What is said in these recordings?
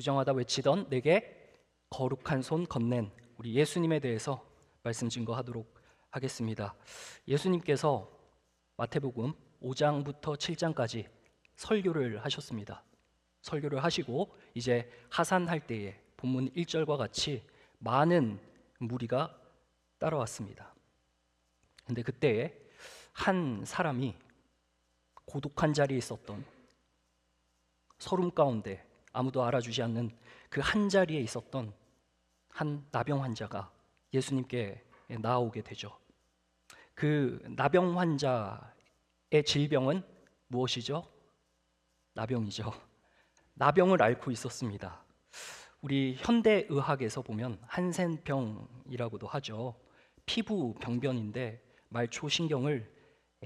부정하다 외치던 내게 거룩한 손 건넨 우리 예수님에 대해서 말씀 증거하도록 하겠습니다. 예수님께서 마태복음 5장부터 7장까지 설교를 하셨습니다. 설교를 하시고 이제 하산할 때에 본문 1절과 같이 많은 무리가 따라왔습니다. 근데 그때에 한 사람이 고독한 자리에 있었던, 서름 가운데 아무도 알아주지 않는 그 한 자리에 있었던 한 나병 환자가 예수님께 나아오게 되죠. 그 나병 환자의 질병은 무엇이죠? 나병이죠. 나병을 앓고 있었습니다. 우리 현대의학에서 보면 한센병이라고도 하죠. 피부 병변인데 말초신경을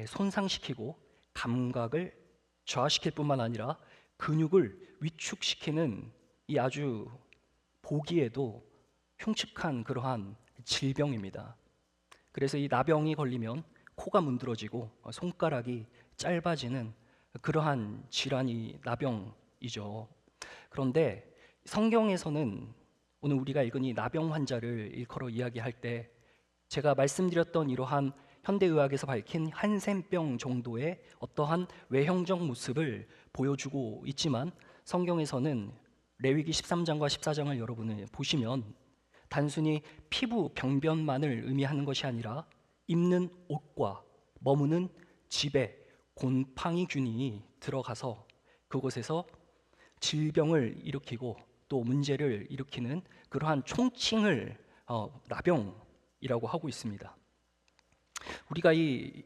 손상시키고 감각을 저하시킬 뿐만 아니라 근육을 위축시키는 이 아주 보기에도 흉측한 그러한 질병입니다. 그래서 이 나병이 걸리면 코가 문드러지고 손가락이 짧아지는 그러한 질환이 나병이죠. 그런데 성경에서는 오늘 우리가 읽은 이 나병 환자를 일컬어 이야기할 때 제가 말씀드렸던 이러한 현대의학에서 밝힌 한센병 정도의 어떠한 외형적 모습을 보여주고 있지만 성경에서는 레위기 13장과 14장을 여러분이 보시면 단순히 피부 병변만을 의미하는 것이 아니라 입는 옷과 머무는 집에 곰팡이균이 들어가서 그곳에서 질병을 일으키고 또 문제를 일으키는 그러한 총칭을 나병이라고 하고 있습니다. 우리가 이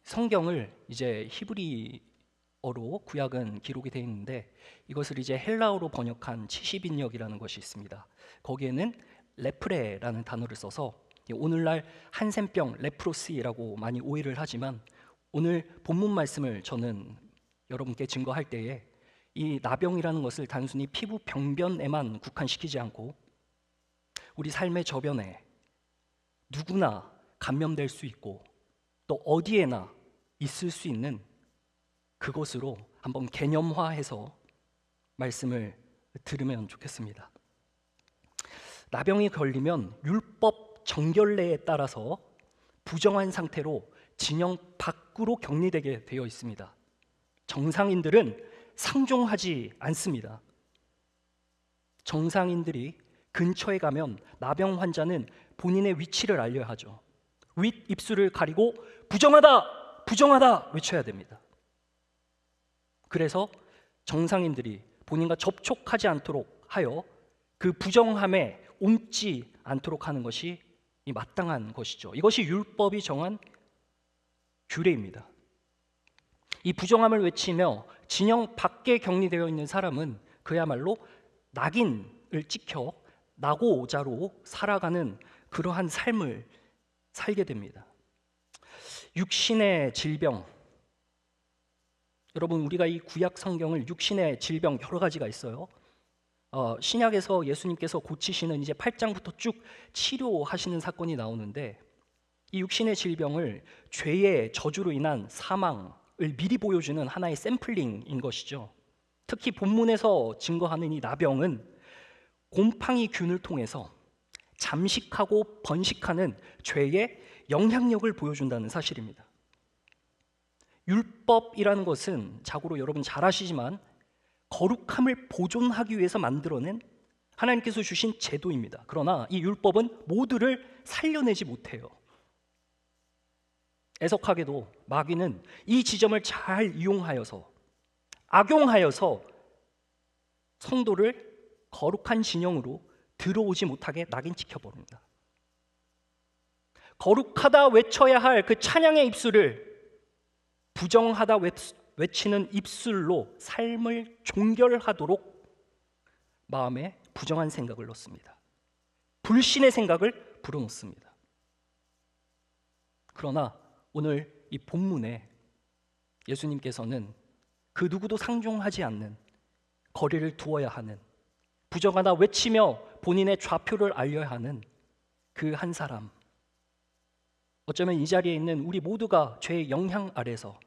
성경을 이제 히브리어로 구약은 기록이 되어 있는데 이것을 이제 헬라어로 번역한 70인역이라는 것이 있습니다. 거기에는 레프레라는 단어를 써서 오늘날 한센병, 레프로시라고 많이 오해를 하지만 오늘 본문 말씀을 저는 여러분께 증거할 때에 이 나병이라는 것을 단순히 피부 병변에만 국한시키지 않고 우리 삶의 저변에 누구나 감염될 수 있고 또 어디에나 있을 수 있는 그것으로 한번 개념화해서 말씀을 들으면 좋겠습니다. 나병이 걸리면 율법 정결례에 따라서 부정한 상태로 진영 밖으로 격리되게 되어 있습니다. 정상인들은 상종하지 않습니다. 정상인들이 근처에 가면 나병 환자는 본인의 위치를 알려야 하죠. 윗 입술을 가리고 부정하다! 부정하다! 외쳐야 됩니다. 그래서 정상인들이 본인과 접촉하지 않도록 하여 그 부정함에 옮지 않도록 하는 것이 이 마땅한 것이죠. 이것이 율법이 정한 규례입니다. 이 부정함을 외치며 진영 밖에 격리되어 있는 사람은 그야말로 낙인을 찍혀 낙오자로 살아가는 그러한 삶을 살게 됩니다. 육신의 질병, 여러분 우리가 이 구약 성경을 육신의 질병 여러 가지가 있어요. 신약에서 예수님께서 고치시는 이제 8장부터 쭉 치료하시는 사건이 나오는데 이 육신의 질병을 죄의 저주로 인한 사망을 미리 보여주는 하나의 샘플링인 것이죠. 특히 본문에서 증거하는 이 나병은 곰팡이균을 통해서 잠식하고 번식하는 죄의 영향력을 보여준다는 사실입니다. 율법이라는 것은 자고로 여러분 잘 아시지만 거룩함을 보존하기 위해서 만들어낸 하나님께서 주신 제도입니다. 그러나 이 율법은 모두를 살려내지 못해요. 애석하게도 마귀는 이 지점을 잘 이용하여서 악용하여서 성도를 거룩한 진영으로 들어오지 못하게 낙인 찍혀버립니다. 거룩하다 외쳐야 할 그 찬양의 입술을 부정하다 외치는 입술로 삶을 종결하도록 마음에 부정한 생각을 넣습니다. 불신의 생각을 불어넣습니다. 그러나 오늘 이 본문에 예수님께서는 그 누구도 상종하지 않는 거리를 두어야 하는 부정하다 외치며 본인의 좌표를 알려야 하는 그 한 사람, 어쩌면 이 자리에 있는 우리 모두가 죄의 영향 아래서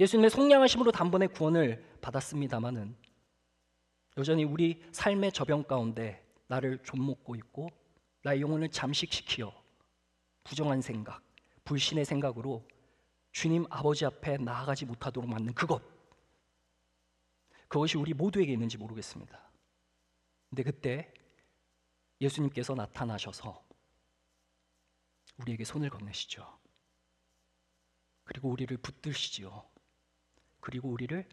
예수님의 속량하심으로 단번에 구원을 받았습니다마는 여전히 우리 삶의 저변 가운데 나를 좀먹고 있고 나의 영혼을 잠식시키어 부정한 생각, 불신의 생각으로 주님 아버지 앞에 나아가지 못하도록 만든 그것이 우리 모두에게 있는지 모르겠습니다. 근데 그때 예수님께서 나타나셔서 우리에게 손을 건네시죠. 그리고 우리를 붙드시지요. 그리고 우리를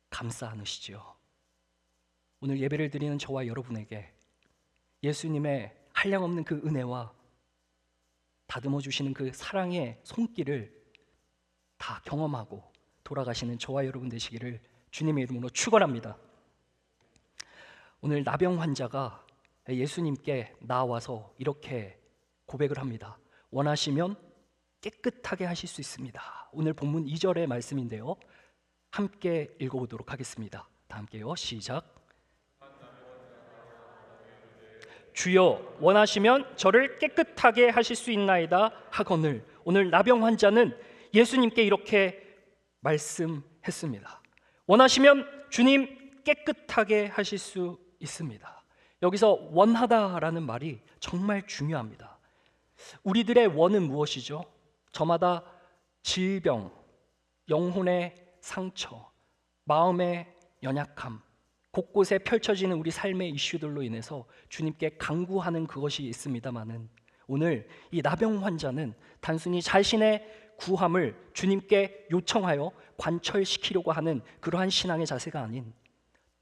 감싸 안으시지요. 오늘 예배를 드리는 저와 여러분에게 예수님의 한량없는 그 은혜와 다듬어 주시는 그 사랑의 손길을 다 경험하고 돌아가시는 저와 여러분 되시기를 주님의 이름으로 축원합니다. 오늘 나병 환자가 예수님께 나와서 이렇게 고백을 합니다. 원하시면 깨끗하게 하실 수 있습니다. 오늘 본문 2절의 말씀인데요. 함께 읽어보도록 하겠습니다. 다 함께요. 시작. 주여 원하시면 저를 깨끗하게 하실 수 있나이다 하거늘. 오늘 나병 환자는 예수님께 이렇게 말씀했습니다. 원하시면 주님 깨끗하게 하실 수 있습니다. 여기서 원하다라는 말이 정말 중요합니다. 우리들의 원은 무엇이죠? 저마다 질병, 영혼의 상처, 마음의 연약함, 곳곳에 펼쳐지는 우리 삶의 이슈들로 인해서 주님께 간구하는 그것이 있습니다마는 오늘 이 나병 환자는 단순히 자신의 구함을 주님께 요청하여 관철시키려고 하는 그러한 신앙의 자세가 아닌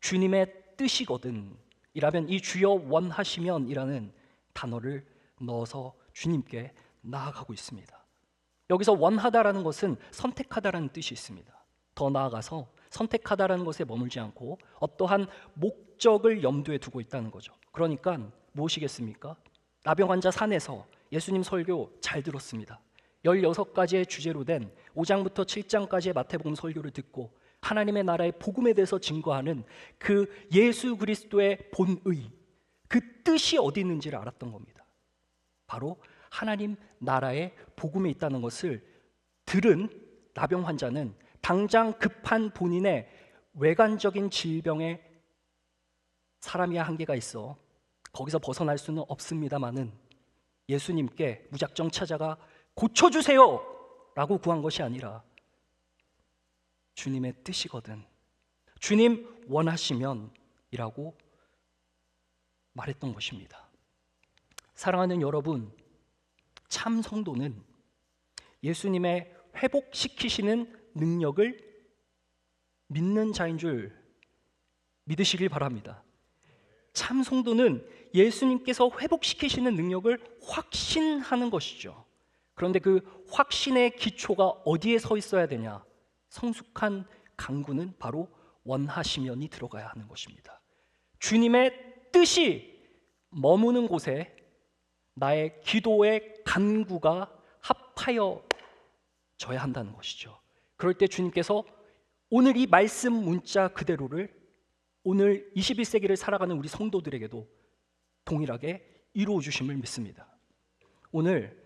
주님의 뜻이거든 이라면 이 주여 원하시면 이라는 단어를 넣어서 주님께 나아가고 있습니다. 여기서 원하다라는 것은 선택하다라는 뜻이 있습니다. 더 나아가서 선택하다라는 것에 머물지 않고 어떠한 목적을 염두에 두고 있다는 거죠. 그러니까 무엇이겠습니까? 나병 환자 산에서 예수님 설교 잘 들었습니다. 16가지의 주제로 된 5장부터 7장까지의 마태복음 설교를 듣고 하나님의 나라의 복음에 대해서 증거하는 그 예수 그리스도의 본의, 그 뜻이 어디 있는지를 알았던 겁니다. 바로 하나님 나라의 복음에 있다는 것을 들은 나병 환자는 당장 급한 본인의 외관적인 질병에 사람이야 한계가 있어 거기서 벗어날 수는 없습니다마는 예수님께 무작정 찾아가 고쳐주세요 라고 구한 것이 아니라 주님의 뜻이거든, 주님 원하시면 이라고 말했던 것입니다. 사랑하는 여러분, 참 성도는 예수님의 회복시키시는 능력을 믿는 자인 줄 믿으시길 바랍니다. 참 성도는 예수님께서 회복시키시는 능력을 확신하는 것이죠. 그런데 그 확신의 기초가 어디에 서 있어야 되냐? 성숙한 간구는 바로 원하시면이 들어가야 하는 것입니다. 주님의 뜻이 머무는 곳에 나의 기도의 간구가 합하여져야 한다는 것이죠. 그럴 때 주님께서 오늘 이 말씀 문자 그대로를 오늘 21세기를 살아가는 우리 성도들에게도 동일하게 이루어 주심을 믿습니다. 오늘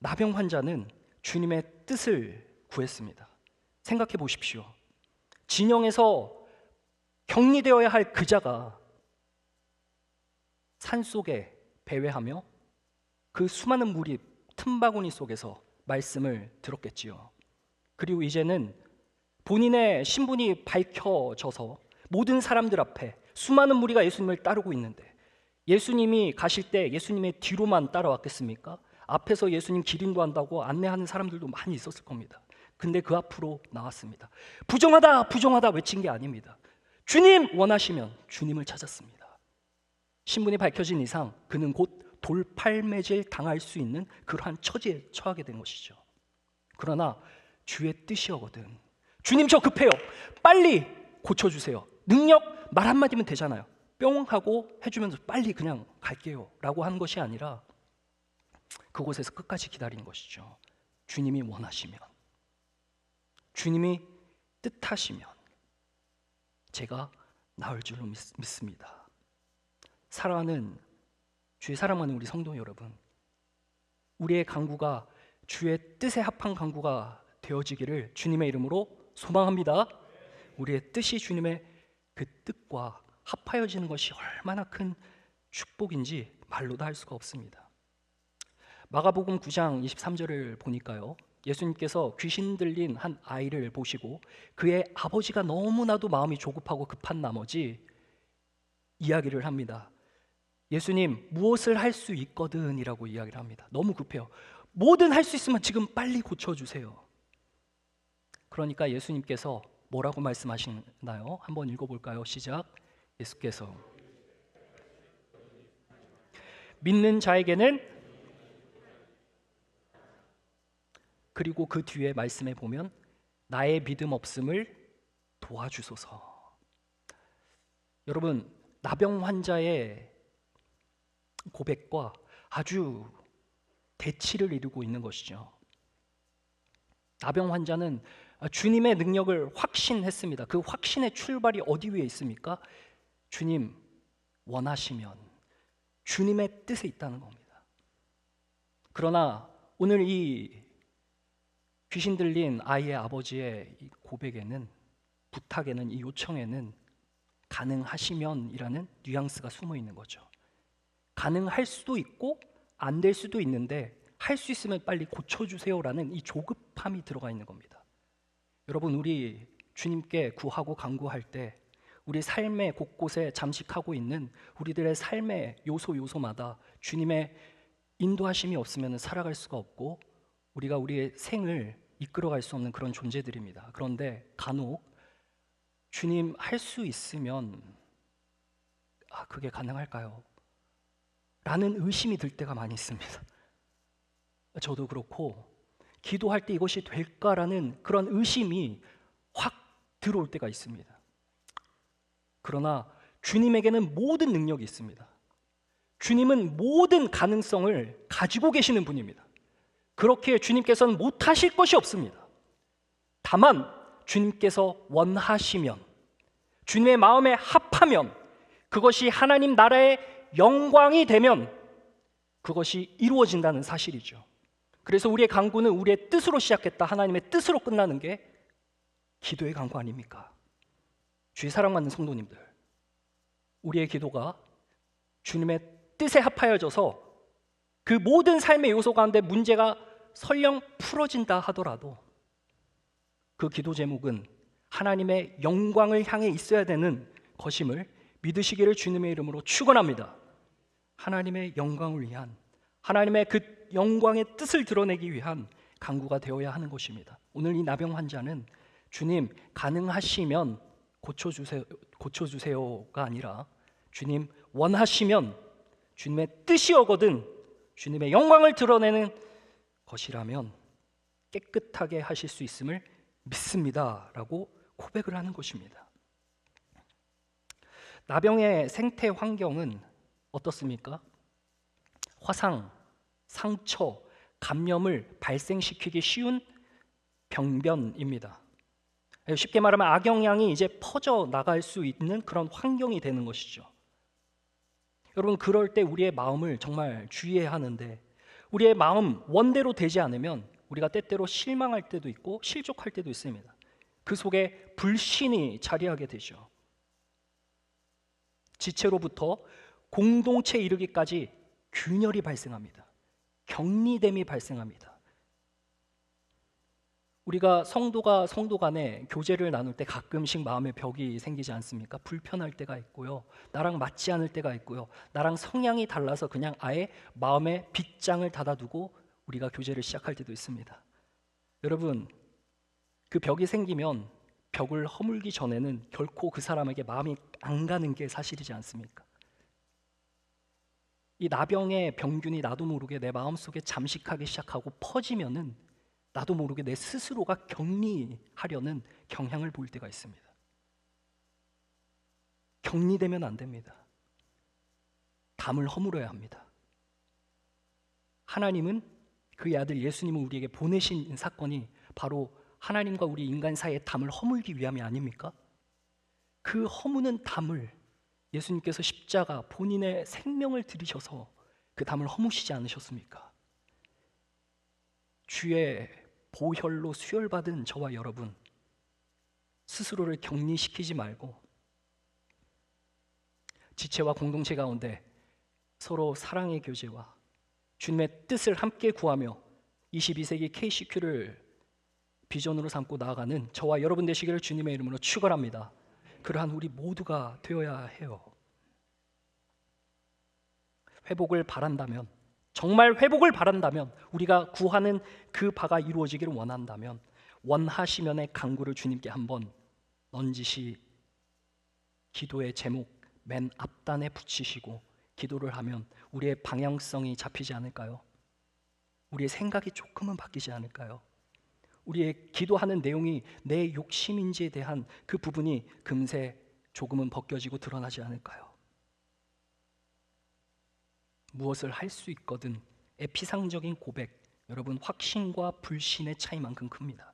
나병 환자는 주님의 뜻을 구했습니다. 생각해 보십시오. 진영에서 격리되어야 할 그자가 산속에 배회하며 그 수많은 무리 틈바구니 속에서 말씀을 들었겠지요. 그리고 이제는 본인의 신분이 밝혀져서 모든 사람들 앞에 수많은 무리가 예수님을 따르고 있는데 예수님이 가실 때 예수님의 뒤로만 따라왔겠습니까? 앞에서 예수님 기린도 한다고 안내하는 사람들도 많이 있었을 겁니다. 근데 그 앞으로 나왔습니다. 부정하다 부정하다 외친 게 아닙니다. 주님 원하시면 주님을 찾았습니다. 신분이 밝혀진 이상 그는 곧 돌팔매질 당할 수 있는 그러한 처지에 처하게 된 것이죠. 그러나 주의 뜻이거든. 주님 저 급해요. 빨리 고쳐주세요. 능력 말 한마디면 되잖아요. 뿅 하고 해주면서 빨리 그냥 갈게요 라고 한 것이 아니라 그곳에서 끝까지 기다린 것이죠. 주님이 원하시면, 주님이 뜻하시면 제가 나을 줄로 믿습니다. 사랑하는 주의 사랑하는 우리 성도 여러분, 우리의 간구가 주의 뜻에 합한 간구가 되어지기를 주님의 이름으로 소망합니다. 우리의 뜻이 주님의 그 뜻과 합하여지는 것이 얼마나 큰 축복인지 말로도 할 수가 없습니다. 마가복음 9장 23절을 보니까요, 예수님께서 귀신 들린 한 아이를 보시고 그의 아버지가 너무나도 마음이 조급하고 급한 나머지 이야기를 합니다. 예수님, 무엇을 할 수 있거든 이라고 이야기를 합니다. 너무 급해요. 뭐든 할 수 있으면 지금 빨리 고쳐주세요. 그러니까 예수님께서 뭐라고 말씀하시나요? 한번 읽어볼까요? 시작. 예수께서 믿는 자에게는, 그리고 그 뒤에 말씀에 보면 나의 믿음 없음을 도와주소서. 여러분, 나병 환자의 고백과 아주 대치를 이루고 있는 것이죠. 나병 환자는 주님의 능력을 확신했습니다. 그 확신의 출발이 어디 위에 있습니까? 주님 원하시면, 주님의 뜻에 있다는 겁니다. 그러나 오늘 이 귀신 들린 아이의 아버지의 이 고백에는, 부탁에는, 이 요청에는 가능하시면이라는 뉘앙스가 숨어 있는 거죠. 가능할 수도 있고 안 될 수도 있는데 할 수 있으면 빨리 고쳐주세요라는 이 조급함이 들어가 있는 겁니다. 여러분, 우리 주님께 구하고 간구할 때 우리 삶의 곳곳에 잠식하고 있는 우리들의 삶의 요소마다 주님의 인도하심이 없으면 살아갈 수가 없고 우리가 우리의 생을 이끌어갈 수 없는 그런 존재들입니다. 그런데 간혹 주님 할 수 있으면 그게 가능할까요? 라는 의심이 들 때가 많이 있습니다. 저도 그렇고 기도할 때 이것이 될까라는 그런 의심이 확 들어올 때가 있습니다. 그러나 주님에게는 모든 능력이 있습니다. 주님은 모든 가능성을 가지고 계시는 분입니다. 그렇게 주님께서는 못하실 것이 없습니다. 다만 주님께서 원하시면, 주님의 마음에 합하면, 그것이 하나님 나라의 영광이 되면 그것이 이루어진다는 사실이죠. 그래서 우리의 간구는 우리의 뜻으로 시작했다 하나님의 뜻으로 끝나는 게 기도의 간구 아닙니까? 주의 사랑받는 성도님들, 우리의 기도가 주님의 뜻에 합하여져서 그 모든 삶의 요소 가운데 문제가 설령 풀어진다 하더라도 그 기도 제목은 하나님의 영광을 향해 있어야 되는 것임을 믿으시기를 주님의 이름으로 축원합니다. 하나님의 영광을 위한, 하나님의 그 영광의 뜻을 드러내기 위한 간구가 되어야 하는 것입니다. 오늘 이 나병 환자는 주님 가능하시면 고쳐주세요가 아니라 주님 원하시면, 주님의 뜻이오거든 주님의 영광을 드러내는 것이라면 깨끗하게 하실 수 있음을 믿습니다 라고 고백을 하는 것입니다. 나병의 생태 환경은 어떻습니까? 화상, 상처, 감염을 발생시키기 쉬운 병변입니다. 쉽게 말하면 악영향이 이제 퍼져 나갈 수 있는 그런 환경이 되는 것이죠. 여러분, 그럴 때 우리의 마음을 정말 주의해야 하는데, 우리의 마음 원대로 되지 않으면 우리가 때때로 실망할 때도 있고 실족할 때도 있습니다. 그 속에 불신이 자리하게 되죠. 지체로부터 공동체에 이르기까지 균열이 발생합니다. 격리됨이 발생합니다. 우리가 성도가 성도 간에 교제를 나눌 때 가끔씩 마음의 벽이 생기지 않습니까? 불편할 때가 있고요, 나랑 맞지 않을 때가 있고요, 나랑 성향이 달라서 그냥 아예 마음의 빗장을 닫아두고 우리가 교제를 시작할 때도 있습니다. 여러분, 그 벽이 생기면 벽을 허물기 전에는 결코 그 사람에게 마음이 안 가는 게 사실이지 않습니까? 이 나병의 병균이 나도 모르게 내 마음속에 잠식하기 시작하고 퍼지면은 나도 모르게 내 스스로가 격리하려는 경향을 보일 때가 있습니다. 격리되면 안 됩니다. 담을 허물어야 합니다. 하나님은 그의 아들 예수님을 우리에게 보내신 사건이 바로 하나님과 우리 인간 사이의 담을 허물기 위함이 아닙니까? 그 허무는 담을 예수님께서 십자가 본인의 생명을 들이셔서 그 담을 허무시지 않으셨습니까? 주의 보혈로 수혈받은 저와 여러분, 스스로를 격리시키지 말고 지체와 공동체 가운데 서로 사랑의 교제와 주님의 뜻을 함께 구하며 22세기 KCQ를 비전으로 삼고 나아가는 저와 여러분 되시기를 주님의 이름으로 축원합니다. 그러한 우리 모두가 되어야 해요. 회복을 바란다면, 정말 회복을 바란다면, 우리가 구하는 그 바가 이루어지기를 원한다면 원하시면의 간구를 주님께 한번 넌지시 기도의 제목 맨 앞단에 붙이시고 기도를 하면 우리의 방향성이 잡히지 않을까요? 우리의 생각이 조금은 바뀌지 않을까요? 우리의 기도하는 내용이 내 욕심인지에 대한 그 부분이 금세 조금은 벗겨지고 드러나지 않을까요? 무엇을 할 수 있거든 에피상적인 고백, 여러분 확신과 불신의 차이만큼 큽니다.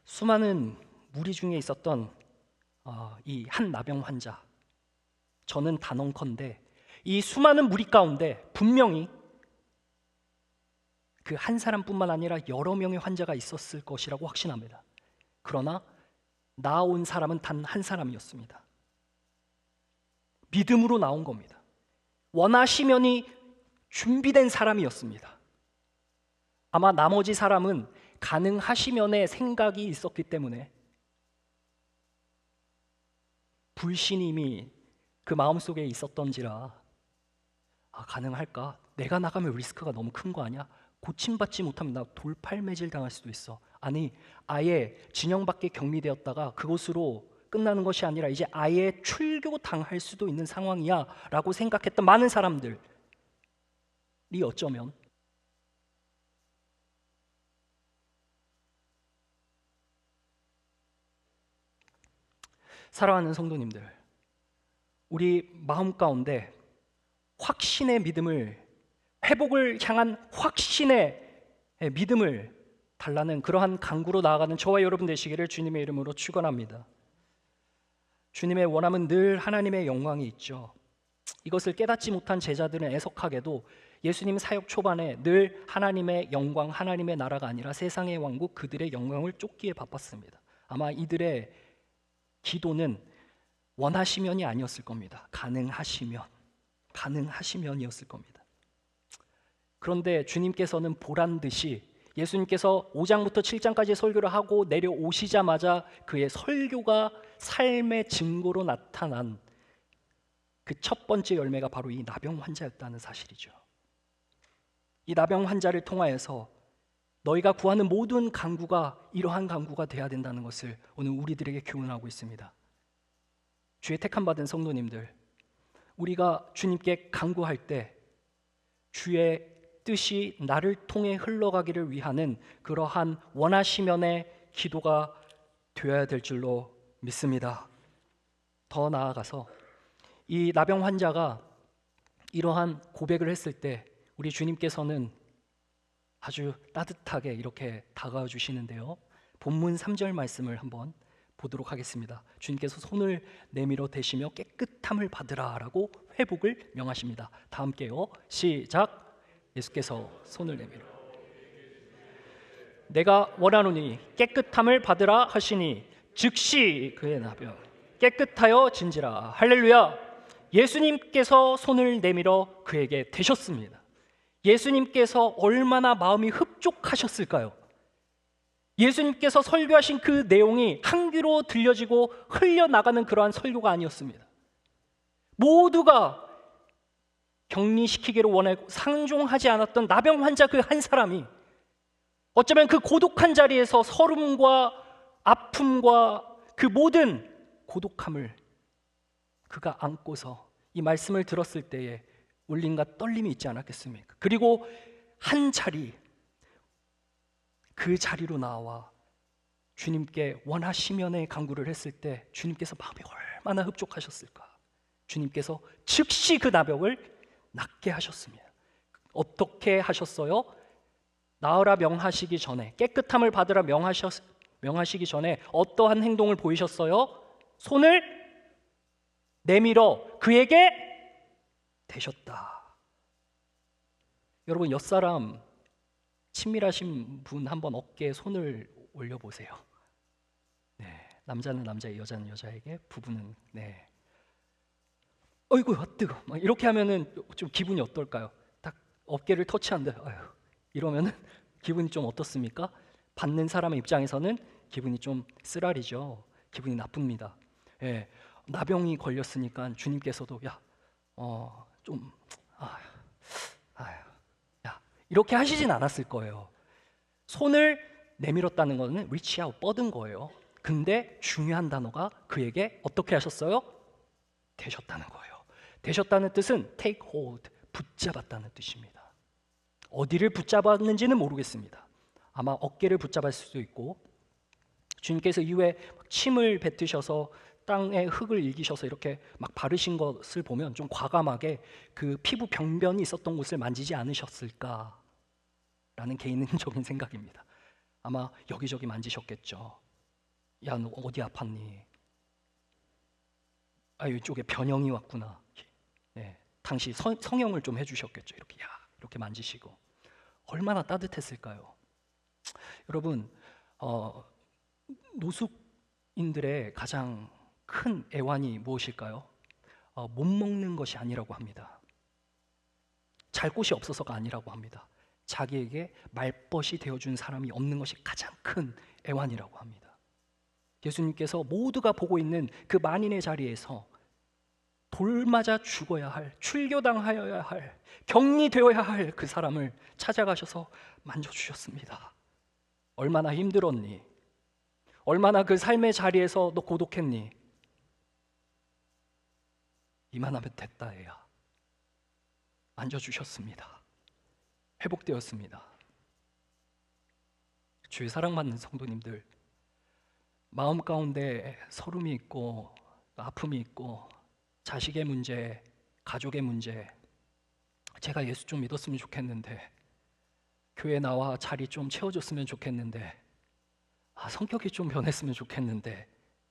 수많은 무리 중에 있었던 이 한 나병 환자, 저는 단언컨대 이 수많은 무리 가운데 분명히 그 한 사람뿐만 아니라 여러 명의 환자가 있었을 것이라고 확신합니다. 그러나 나온 사람은 단 한 사람이었습니다. 믿음으로 나온 겁니다. 원하시면이 준비된 사람이었습니다. 아마 나머지 사람은 가능하시면의 생각이 있었기 때문에 불신이 이미 그 마음속에 있었던지라 가능할까? 내가 나가면 리스크가 너무 큰 거 아니야? 고침받지 못하면 나 돌팔매질 당할 수도 있어. 아니, 아예 진영 밖에 격리되었다가 그곳으로 끝나는 것이 아니라 이제 아예 출교 당할 수도 있는 상황이야 라고 생각했던 많은 사람들이 어쩌면 사랑하는 성도님들, 우리 마음 가운데 확신의 믿음을, 회복을 향한 확신의 믿음을 달라는 그러한 간구로 나아가는 저와 여러분 되시기를 주님의 이름으로 축원합니다. 주님의 원함은 늘 하나님의 영광이 있죠. 이것을 깨닫지 못한 제자들은 애석하게도 예수님 사역 초반에 늘 하나님의 영광, 하나님의 나라가 아니라 세상의 왕국, 그들의 영광을 쫓기에 바빴습니다. 아마 이들의 기도는 원하시면이 아니었을 겁니다. 가능하시면이었을 겁니다. 그런데 주님께서는 보란듯이 예수님께서 5장부터 7장까지 설교를 하고 내려오시자마자 그의 설교가 삶의 증거로 나타난 그 첫 번째 열매가 바로 이 나병 환자였다는 사실이죠. 이 나병 환자를 통하여서 너희가 구하는 모든 간구가 이러한 간구가 돼야 된다는 것을 오늘 우리들에게 교훈하고 있습니다. 주의 택함 받은 성도님들, 우리가 주님께 간구할 때 주의 뜻이 나를 통해 흘러가기를 위하는 그러한 원하시면의 기도가 되어야 될 줄로 믿습니다. 더 나아가서 이 나병 환자가 이러한 고백을 했을 때 우리 주님께서는 아주 따뜻하게 이렇게 다가와 주시는데요. 본문 3절 말씀을 한번 보도록 하겠습니다. 주님께서 손을 내밀어 대시며 깨끗함을 받으라 라고 회복을 명하십니다. 다 함께요. 시작. 예수께서 손을 내밀어 내가 원하노니 깨끗함을 받으라 하시니 즉시 그의 나병 깨끗하여 진지라. 할렐루야. 예수님께서 손을 내밀어 그에게 대셨습니다. 예수님께서 얼마나 마음이 흡족하셨을까요? 예수님께서 설교하신 그 내용이 한 귀로 들려지고 흘려나가는 그러한 설교가 아니었습니다. 모두가 격리시키기를 원하고 상종하지 않았던 나병 환자 그 한 사람이 어쩌면 그 고독한 자리에서 서름과 아픔과 그 모든 고독함을 그가 안고서 이 말씀을 들었을 때에 울림과 떨림이 있지 않았겠습니까? 그리고 한 자리, 그 자리로 나와 주님께 원하시면의 간구를 했을 때 주님께서 마음이 얼마나 흡족하셨을까? 주님께서 즉시 그 나병을 낫게 하셨습니다. 어떻게 하셨어요? 나으라 명하시기 전에, 깨끗함을 받으라 명하시기 전에 어떠한 행동을 보이셨어요? 손을 내밀어 그에게 대셨다. 여러분, 옆사람 친밀하신 분 한번 어깨에 손을 올려보세요. 네, 남자는 남자, 여자는 여자에게, 부부는 어이구 뜨거. 막 이렇게 하면은 좀 기분이 어떨까요? 딱 어깨를 터치한다. 아유, 이러면은 기분이 좀 어떻습니까? 받는 사람의 입장에서는 기분이 좀 쓰라리죠. 기분이 나쁩니다. 예, 나병이 걸렸으니까 주님께서도 좀 아휴, 야 이렇게 하시진 않았을 거예요. 손을 내밀었다는 것은 reach out, 뻗은 거예요. 근데 중요한 단어가 그에게 어떻게 하셨어요? 되셨다는 거예요. 되셨다는 뜻은 take hold, 붙잡았다는 뜻입니다. 어디를 붙잡았는지는 모르겠습니다. 아마 어깨를 붙잡았을 수도 있고, 주님께서 이후에 침을 뱉으셔서 땅에 흙을 일기셔서 이렇게 막 바르신 것을 보면 좀 과감하게 그 피부 병변이 있었던 곳을 만지지 않으셨을까라는 개인적인 생각입니다. 아마 여기저기 만지셨겠죠. 야, 너 어디 아팠니? 아, 이쪽에 변형이 왔구나. 네, 당시 성형을 좀 해주셨겠죠. 이렇게 만지시고 얼마나 따뜻했을까요? 여러분, 노숙인들의 가장 큰 애환이 무엇일까요? 못 먹는 것이 아니라고 합니다. 잘 곳이 없어서가 아니라고 합니다. 자기에게 말벗이 되어준 사람이 없는 것이 가장 큰 애환이라고 합니다. 예수님께서 모두가 보고 있는 그 만인의 자리에서 돌맞아 죽어야 할, 출교당하여야 할, 격리되어야 할 그 사람을 찾아가셔서 만져주셨습니다. 얼마나 힘들었니? 얼마나 그 삶의 자리에서 너 고독했니? 이만하면 됐다 애야. 만져주셨습니다. 회복되었습니다. 주의 사랑받는 성도님들, 마음 가운데 서름이 있고 아픔이 있고 자식의 문제, 가족의 문제, 제가 예수 좀 믿었으면 좋겠는데, 교회 나와 자리 좀 채워줬으면 좋겠는데, 성격이 좀 변했으면 좋겠는데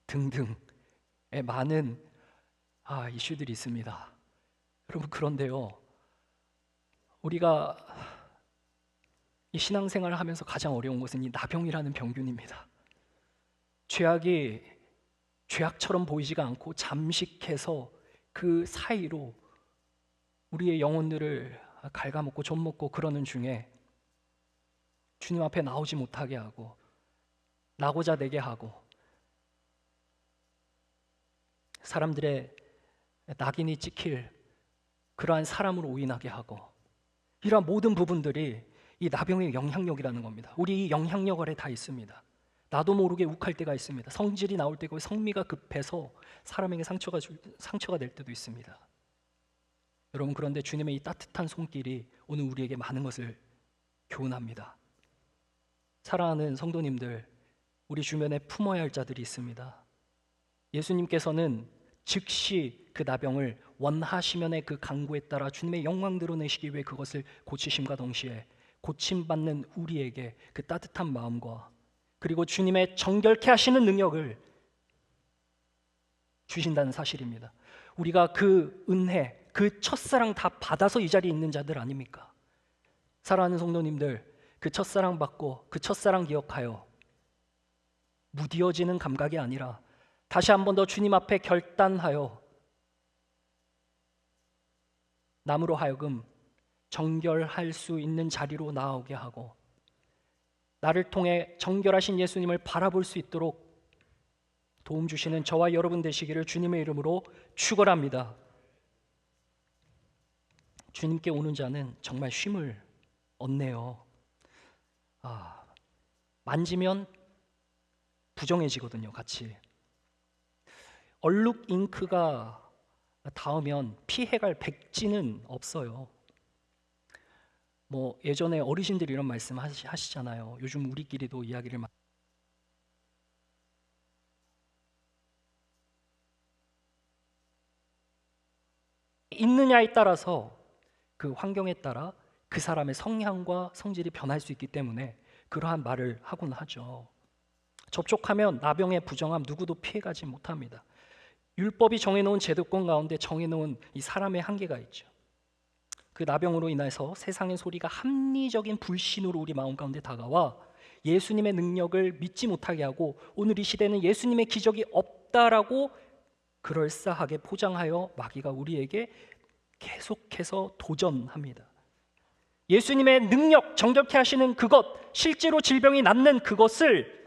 등등의 많은 이슈들이 있습니다. 여러분, 그런데요, 우리가 이 신앙생활을 하면서 가장 어려운 것은 이 나병이라는 병균입니다. 죄악이 죄악처럼 보이지가 않고 잠식해서 그 사이로 우리의 영혼들을 갉아먹고 좀먹고 그러는 중에 주님 앞에 나오지 못하게 하고 나고자 되게 하고 사람들의 낙인이 찍힐 그러한 사람으로 오인하게 하고, 이러한 모든 부분들이 이 나병의 영향력이라는 겁니다. 우리 이 영향력 아래 다 있습니다. 나도 모르게 욱할 때가 있습니다. 성질이 나올 때고 성미가 급해서 사람에게 상처가 될 때도 있습니다. 여러분, 그런데 주님의 이 따뜻한 손길이 오늘 우리에게 많은 것을 교훈합니다. 사랑하는 성도님들, 우리 주변에 품어야 할 자들이 있습니다. 예수님께서는 즉시 그 나병을 원하시면의 그 간구에 따라 주님의 영광 드러내시기 위해 그것을 고치심과 동시에 고침받는 우리에게 그 따뜻한 마음과 그리고 주님의 정결케 하시는 능력을 주신다는 사실입니다. 우리가 그 은혜, 그 첫사랑 다 받아서 이 자리에 있는 자들 아닙니까? 사랑하는 성도님들, 그 첫사랑 받고 그 첫사랑 기억하여 무뎌지는 감각이 아니라 다시 한 번 더 주님 앞에 결단하여 남으로 하여금 정결할 수 있는 자리로 나오게 하고 나를 통해 정결하신 예수님을 바라볼 수 있도록 도움 주시는 저와 여러분 되시기를 주님의 이름으로 축원합니다. 주님께 오는 자는 정말 쉼을 얻네요. 만지면 부정해지거든요, 같이. 얼룩 잉크가 닿으면 피해갈 백지는 없어요. 예전에 어르신들이 이런 말씀 하시잖아요. 요즘 우리끼리도 이야기를 있느냐에 따라서 그 환경에 따라 그 사람의 성향과 성질이 변할 수 있기 때문에 그러한 말을 하곤 하죠. 접촉하면 나병의 부정함 누구도 피해가지 못합니다. 율법이 정해놓은 제도권 가운데 정해놓은 이 사람의 한계가 있죠. 그 나병으로 인해서 세상의 소리가 합리적인 불신으로 우리 마음 가운데 다가와 예수님의 능력을 믿지 못하게 하고 오늘 이 시대는 예수님의 기적이 없다라고 그럴싸하게 포장하여 마귀가 우리에게 계속해서 도전합니다. 예수님의 능력, 정결케 하시는 그것, 실제로 질병이 낫는 그것을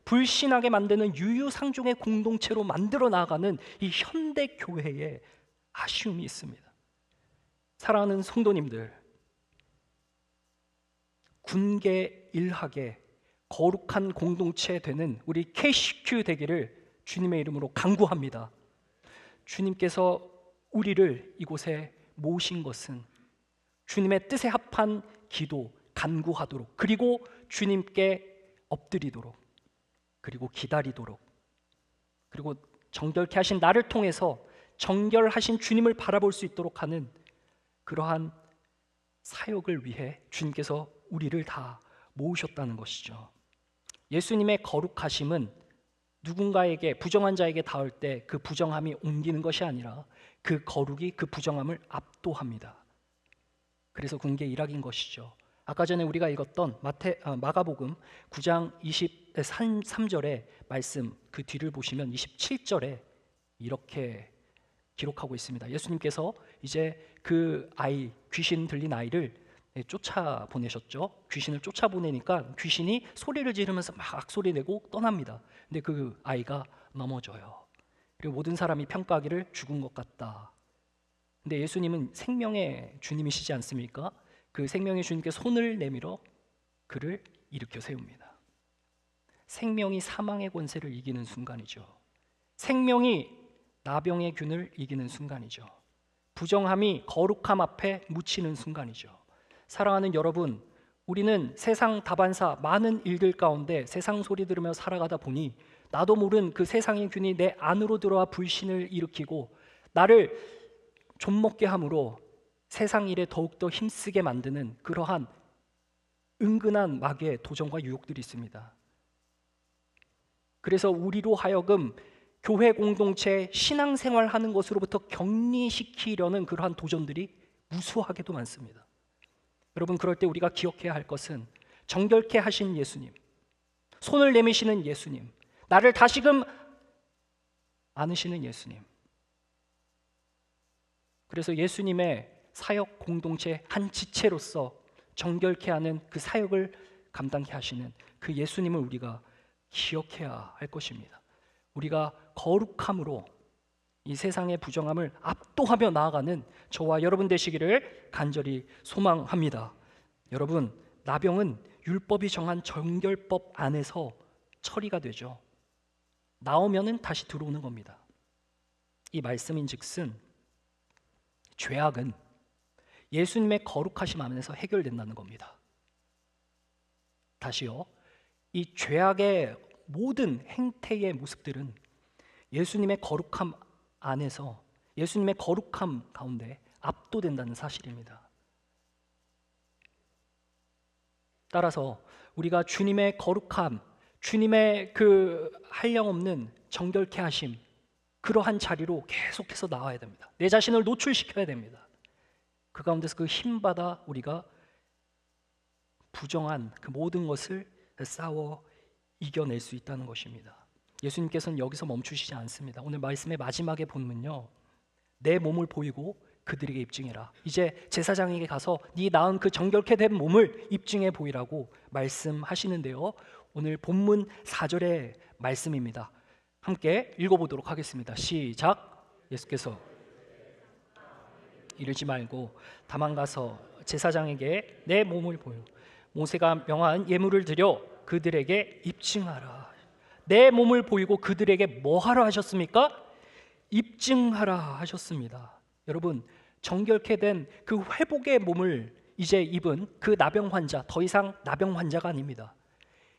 불신하게 만드는 유유상종의 공동체로 만들어 나가는 이 현대 교회에 아쉬움이 있습니다. 사랑하는 성도님들, 군계일하게 거룩한 공동체 되는 우리 KCQ 되기를 주님의 이름으로 간구합니다. 주님께서 우리를 이곳에 모신 것은 주님의 뜻에 합한 기도, 간구하도록, 그리고 주님께 엎드리도록, 그리고 기다리도록, 그리고 정결케 하신 나를 통해서 정결하신 주님을 바라볼 수 있도록 하는 그러한 사역을 위해 주님께서 우리를 다 모으셨다는 것이죠. 예수님의 거룩하심은 누군가에게, 부정한 자에게 닿을 때 그 부정함이 옮기는 것이 아니라 그 거룩이 그 부정함을 압도합니다. 그래서 군계 일학인 것이죠. 아까 전에 우리가 읽었던 마가복음 9장 23절의 말씀, 그 뒤를 보시면 27절에 이렇게 기록하고 있습니다. 예수님께서 이제 그 아이, 귀신 들린 아이를 쫓아보내셨죠. 귀신을 쫓아보내니까 귀신이 소리를 지르면서 막 악소리 내고 떠납니다. 근데 그 아이가 넘어져요. 그리고 모든 사람이 평가하기를 죽은 것 같다. 근데 예수님은 생명의 주님이시지 않습니까? 그 생명의 주님께 손을 내밀어 그를 일으켜 세웁니다. 생명이 사망의 권세를 이기는 순간이죠. 생명이 나병의 균을 이기는 순간이죠. 부정함이 거룩함 앞에 묻히는 순간이죠. 사랑하는 여러분, 우리는 세상 다반사 많은 일들 가운데 세상 소리 들으며 살아가다 보니 나도 모른 그 세상의 균이 내 안으로 들어와 불신을 일으키고 나를 좀먹게 함으로 세상 일에 더욱더 힘쓰게 만드는 그러한 은근한 마귀의 도전과 유혹들이 있습니다. 그래서 우리로 하여금 교회 공동체 신앙생활하는 것으로부터 격리시키려는 그러한 도전들이 무수하게도 많습니다. 여러분, 그럴 때 우리가 기억해야 할 것은 정결케 하신 예수님, 손을 내미시는 예수님, 나를 다시금 안으시는 예수님. 그래서 예수님의 사역 공동체 한 지체로서 정결케 하는 그 사역을 감당케 하시는 그 예수님을 우리가 기억해야 할 것입니다. 우리가 거룩함으로 이 세상의 부정함을 압도하며 나아가는 저와 여러분 되시기를 간절히 소망합니다. 여러분, 나병은 율법이 정한 정결법 안에서 처리가 되죠. 나오면은 다시 들어오는 겁니다. 이 말씀인즉슨 죄악은 예수님의 거룩하심 안에서 해결된다는 겁니다. 다시요, 이 죄악의 모든 행태의 모습들은 예수님의 거룩함 안에서, 예수님의 거룩함 가운데 압도된다는 사실입니다. 따라서 우리가 주님의 거룩함, 주님의 그 한량없는 정결케 하심, 그러한 자리로 계속해서 나와야 됩니다. 내 자신을 노출시켜야 됩니다. 그 가운데서 그 힘받아 우리가 부정한 그 모든 것을 싸워 이겨낼 수 있다는 것입니다. 예수님께서는 여기서 멈추시지 않습니다. 오늘 말씀의 마지막에 보면요, 내 몸을 보이고 그들에게 입증해라. 이제 제사장에게 가서 네 낳은 그 정결케 된 몸을 입증해 보이라고 말씀하시는데요, 오늘 본문 4절의 말씀입니다. 함께 읽어보도록 하겠습니다. 시작. 예수께서 이르지 말고 다만 가서 제사장에게 내 몸을 보여 모세가 명한 예물을 드려 그들에게 입증하라. 내 몸을 보이고 그들에게 뭐 하라 하셨습니까? 입증하라 하셨습니다. 여러분, 정결케 된 그 회복의 몸을 이제 입은 그 나병 환자, 더 이상 나병 환자가 아닙니다.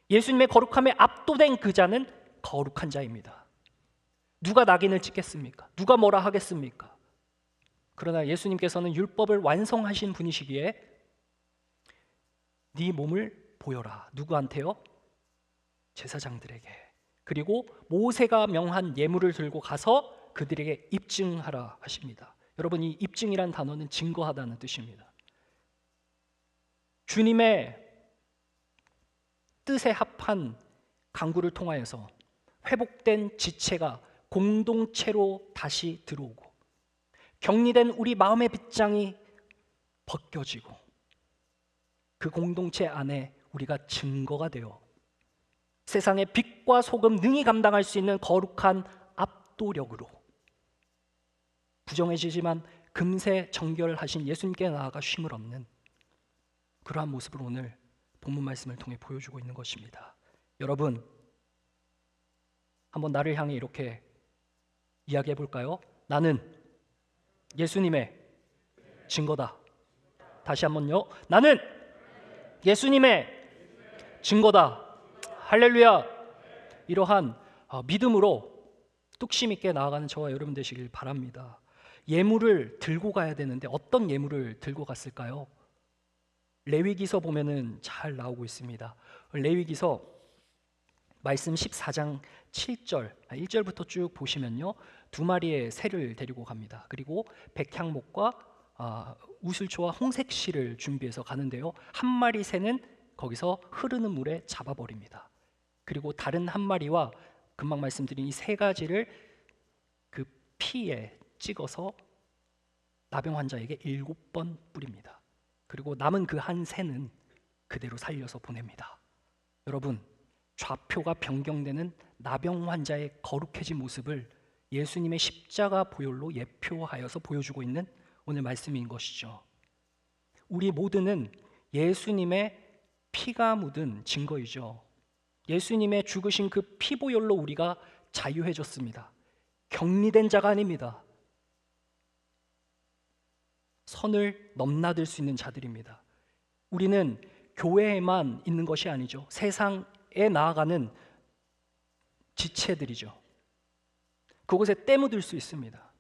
예수님의 거룩함에 압도된 그 자는 거룩한 자입니다. 누가 낙인을 찍겠습니까? 누가 뭐라 하겠습니까? 그러나 예수님께서는 율법을 완성하신 분이시기에 네 몸을 보여라. 누구한테요? 제사장들에게. 그리고 모세가 명한 예물을 들고 가서 그들에게 입증하라 하십니다. 여러분, 이 입증이란 단어는 증거하다는 뜻입니다. 주님의 뜻에 합한 강구를 통하여서 회복된 지체가 공동체로 다시 들어오고 격리된 우리 마음의 빗장이 벗겨지고 그 공동체 안에 우리가 증거가 되어 세상의 빛과 소금 능히 감당할 수 있는 거룩한 압도력으로 부정해지지만 금세 정결하신 예수님께 나아가 쉼을 얻는 그러한 모습을 오늘 본문 말씀을 통해 보여주고 있는 것입니다. 여러분, 한번 나를 향해 이렇게 이야기해 볼까요? 나는 예수님의 증거다. 다시 한번요. 나는 예수님의 증거다. 할렐루야. 이러한 믿음으로 뚝심 있게 나아가는 저와 여러분 되시길 바랍니다. 예물을 들고 가야 되는데 어떤 예물을 들고 갔을까요? 레위기서 보면은 잘 나오고 있습니다. 레위기서 말씀 14장 7절, 1절부터 쭉 보시면요, 2마리의 새를 데리고 갑니다. 그리고 백향목과 우슬초와 홍색실을 준비해서 가는데요, 한 마리 새는 거기서 흐르는 물에 잡아버립니다. 그리고 다른 한 마리와 금방 말씀드린 이 세 가지를 그 피에 찍어서 나병 환자에게 7번 뿌립니다. 그리고 남은 그 한 새는 그대로 살려서 보냅니다. 여러분, 좌표가 변경되는 나병 환자의 거룩해진 모습을 예수님의 십자가 보혈로 예표하여서 보여주고 있는 오늘 말씀인 것이죠. 우리 모두는 예수님의 피가 묻은 증거이죠. 예수님의 죽으신 그 피보혈로 우리가 자유해졌습니다. 격리된 자가 아닙니다. 선을 넘나들 수 있는 자들입니다. 우리는 교회에만 있는 것이 아니죠. 세상에 나아가는 지체들이죠. 그곳에 때 묻을 수 있습니다.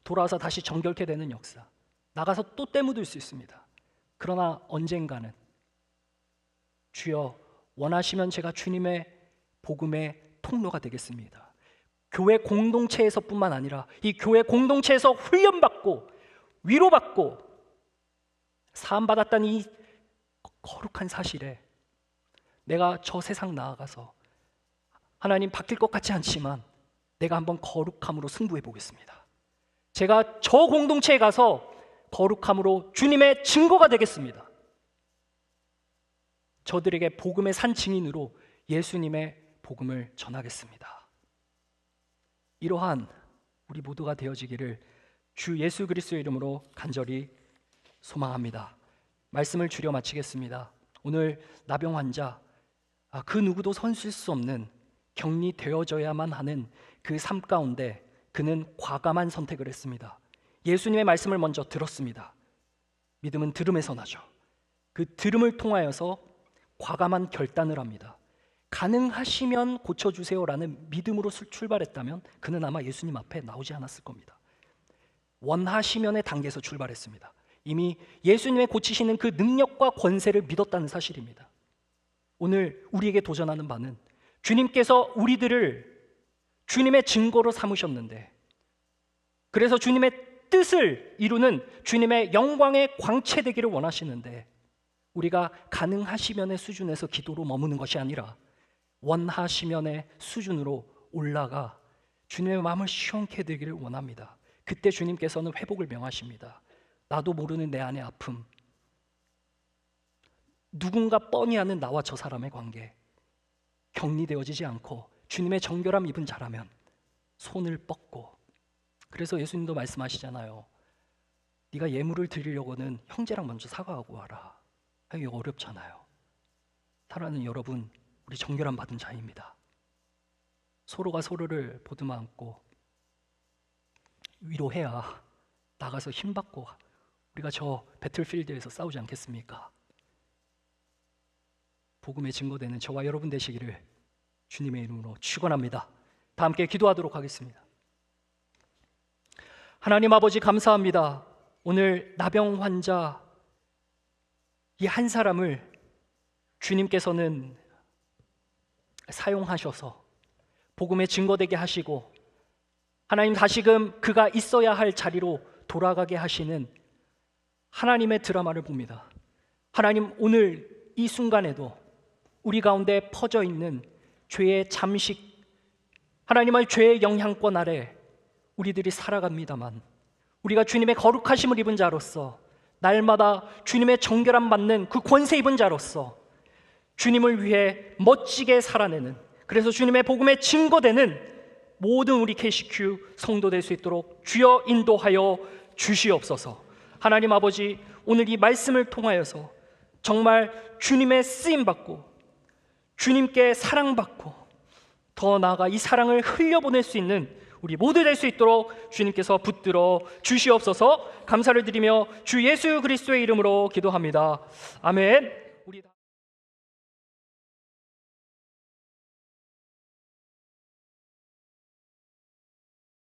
돌아와서 다시 정결케 되는 역사, 나가서 또 때 묻을 수 있습니다. 그러나 언젠가는 주여 원하시면 제가 주님의 복음의 통로가 되겠습니다. 교회 공동체에서뿐만 아니라 이 교회 공동체에서 훈련받고 위로받고 사함받았다는 이 거룩한 사실에 내가 저 세상 나아가서 하나님 바뀔 것 같지 않지만 내가 한번 거룩함으로 승부해 보겠습니다. 제가 저 공동체에 가서 거룩함으로 주님의 증거가 되겠습니다. 저들에게 복음의 산 증인으로 예수님의 복음을 전하겠습니다. 이러한 우리 모두가 되어지기를 주 예수 그리스도의 이름으로 간절히 소망합니다. 말씀을 줄여 마치겠습니다. 오늘 나병 환자, 그 누구도 손쓸 수 없는 격리되어져야만 하는 그 삶 가운데 그는 과감한 선택을 했습니다. 예수님의 말씀을 먼저 들었습니다. 믿음은 들음에서 나죠. 그 들음을 통하여서 과감한 결단을 합니다. 가능하시면 고쳐주세요라는 믿음으로 출발했다면 그는 아마 예수님 앞에 나오지 않았을 겁니다. 원하시면의 단계에서 출발했습니다. 이미 예수님의 고치시는 그 능력과 권세를 믿었다는 사실입니다. 오늘 우리에게 도전하는 바는 주님께서 우리들을 주님의 증거로 삼으셨는데, 그래서 주님의 뜻을 이루는 주님의 영광의 광채되기를 원하시는데, 우리가 가능하시면의 수준에서 기도로 머무는 것이 아니라 원하시면의 수준으로 올라가 주님의 마음을 시원케 되기를 원합니다. 그때 주님께서는 회복을 명하십니다. 나도 모르는 내 안의 아픔, 누군가 뻔히 아는 나와 저 사람의 관계, 격리되어지지 않고 주님의 정결함 입은 자라면 손을 뻗고, 그래서 예수님도 말씀하시잖아요. 네가 예물을 드리려고는 형제랑 먼저 사과하고 와라. 이게 어렵잖아요. 사랑하는 여러분, 우리 정결함 받은 자입니다. 서로가 서로를 보듬어 안고 위로해야 나가서 힘받고 우리가 저 배틀필드에서 싸우지 않겠습니까? 복음의 증거되는 저와 여러분 되시기를 주님의 이름으로 축원합니다. 다 함께 기도하도록 하겠습니다. 하나님 아버지, 감사합니다. 오늘 나병 환자 이 한 사람을 주님께서는 사용하셔서 복음의 증거되게 하시고, 하나님 다시금 그가 있어야 할 자리로 돌아가게 하시는 하나님의 드라마를 봅니다. 하나님, 오늘 이 순간에도 우리 가운데 퍼져 있는 죄의 잠식, 하나님의 죄의 영향권 아래 우리들이 살아갑니다만, 우리가 주님의 거룩하심을 입은 자로서, 날마다 주님의 정결함 받는 그 권세 입은 자로서 주님을 위해 멋지게 살아내는, 그래서 주님의 복음에 증거되는 모든 우리 KCQ 성도 될 수 있도록 주여 인도하여 주시옵소서. 하나님 아버지, 오늘 이 말씀을 통하여서 정말 주님의 쓰임받고 주님께 사랑받고 더 나아가 이 사랑을 흘려보낼 수 있는 우리 모두 될 수 있도록 주님께서 붙들어 주시옵소서. 감사를 드리며 주 예수 그리스도의 이름으로 기도합니다. 아멘.